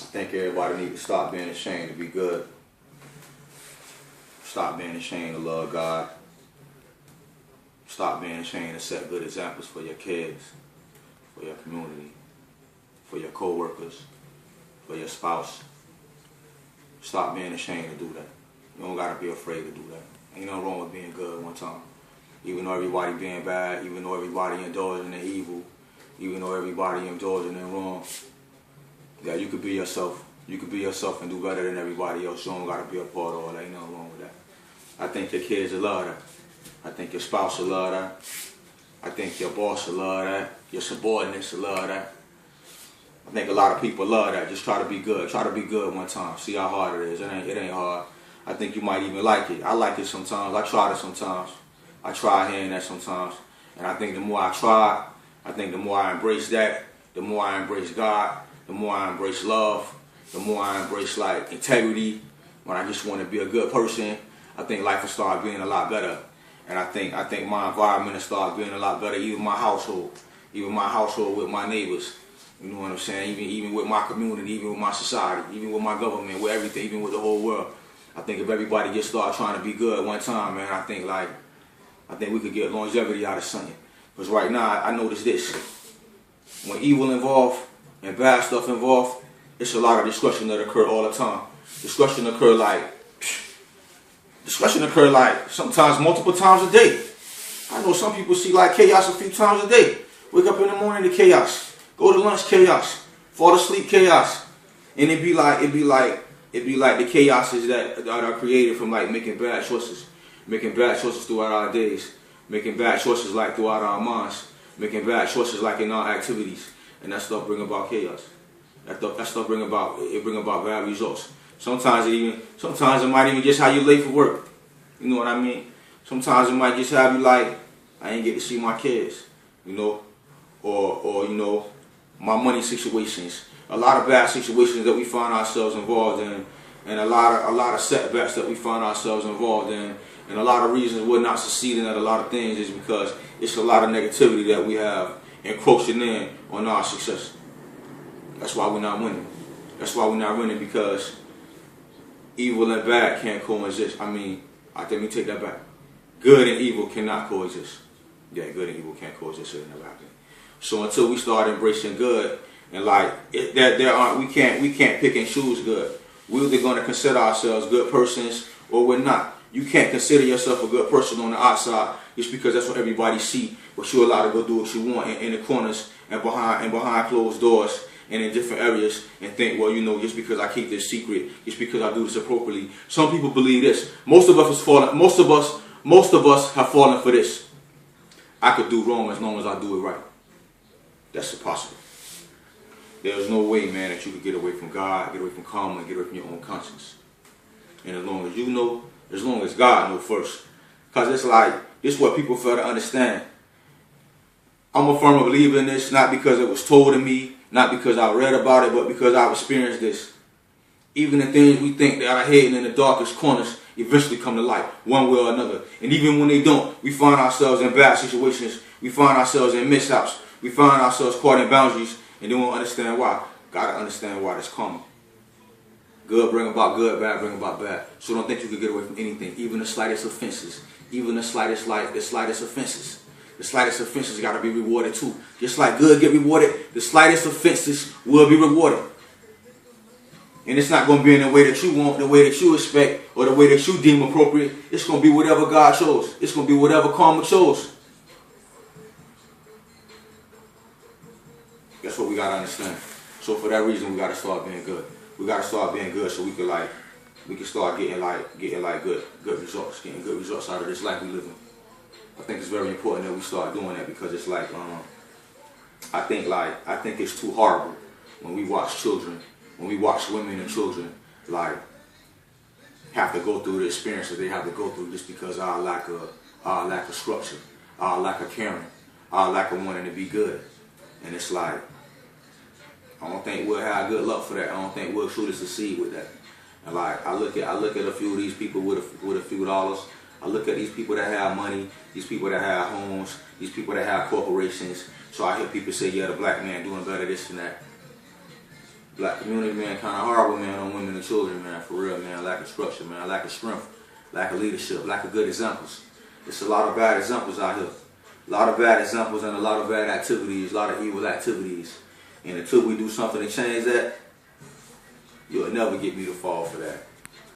I think everybody needs to stop being ashamed to be good. Stop being ashamed to love God. Stop being ashamed to set good examples for your kids, for your community, for your co-workers, for your spouse. Stop being ashamed to do that. You don't gotta be afraid to do that. Ain't nothing wrong with being good one time. Even though everybody being bad, even though everybody indulging in evil, even though everybody indulging in wrong, yeah, you could be yourself. You could be yourself and do better than everybody else. You don't gotta be a part of all that. Ain't nothing wrong with that. I think your kids will love that. I think your spouse will love that. I think your boss will love that. Your subordinates will love that. I think a lot of people love that. Just try to be good. Try to be good one time. See how hard it is. It ain't hard. I think you might even like it. I like it sometimes. I try it sometimes. I try hearing that sometimes. And I think the more I try, I think the more I embrace that, the more I embrace God, the more I embrace love, the more I embrace like integrity, when I just want to be a good person, I think life will start being a lot better. And I think my environment will start being a lot better, even my household with my neighbors. You know what I'm saying? Even with my community, even with my society, even with my government, with everything, even with the whole world. I think if everybody just start trying to be good one time, man, I think we could get longevity out of something. Because right now, I notice this. When evil involved and bad stuff involved, it's a lot of destruction that occur all the time. Destruction occur like sometimes multiple times a day. I know some people see like chaos a few times a day. Wake up in the morning to chaos. Go to lunch chaos. Fall asleep chaos. And it be like the chaoses that are created from like making bad choices. Making bad choices throughout our days. Making bad choices like throughout our minds. Making bad choices like in our activities. And that stuff bring about chaos. That stuff bring about bad results. Sometimes it might even just have you late for work. You know what I mean? Sometimes it might just have you like, I ain't get to see my kids, you know, or you know, my money situations. A lot of bad situations that we find ourselves involved in, and a lot of setbacks that we find ourselves involved in, and a lot of reasons we're not succeeding at a lot of things is because it's a lot of negativity that we have encroaching in on our success. That's why we're not winning. That's why we're not winning, because evil and bad can't coexist. Let me take that back. Good and evil cannot coexist. Yeah, good and evil can't coexist. It'll never happen. So until we start embracing good, and like we can't pick and choose good. We're either going to consider ourselves good persons or we're not. You can't consider yourself a good person on the outside just because that's what everybody see. But you're allowed to go do what you want in the corners and behind closed doors and in different areas, and think, well, you know, just because I keep this secret, just because I do this appropriately. Some people believe this. Most of us have fallen for this. I could do wrong as long as I do it right. That's impossible. There's no way, man, that you could get away from God, get away from karma, and get away from your own conscience. And as long as you know, as long as God knows first. Because it's like, this is what people fail to understand. I'm a firm believer in this, not because it was told to me, not because I read about it, but because I've experienced this. Even the things we think that are hidden in the darkest corners eventually come to light, one way or another. And even when they don't, we find ourselves in bad situations. We find ourselves in mishaps. We find ourselves caught in boundaries, and then we don't understand why. Gotta understand why that's karma. Good bring about good, bad bring about bad. So don't think you can get away from anything, even the slightest offenses. Even the slightest offenses. The slightest offenses got to be rewarded too. Just like good get rewarded, the slightest offenses will be rewarded. And it's not going to be in the way that you want, the way that you expect, or the way that you deem appropriate. It's going to be whatever God chose. It's going to be whatever karma chose. That's what we got to understand. So for that reason, we got to start being good. We got to start being good so we can start getting good results, getting good results out of this life we live in. I think it's very important that we start doing that, because it's like, I think it's too horrible when we watch children, when we watch women and children, like, have to go through the experiences they have to go through just because our lack of structure, our lack of caring, our lack of wanting to be good. And it's like, I don't think we'll have good luck for that. I don't think we'll truly succeed with that. And like, I look at a few of these people with a few dollars. I look at these people that have money, these people that have homes, these people that have corporations. So I hear people say, yeah, the black man doing better, this and that. Black community, man, kind of horrible, man, on women and children, man, for real, man. Lack of structure, man, lack of strength, lack of leadership, lack of good examples. It's a lot of bad examples out here. A lot of bad examples and a lot of bad activities, a lot of evil activities. And until we do something to change that, you'll never get me to fall for that.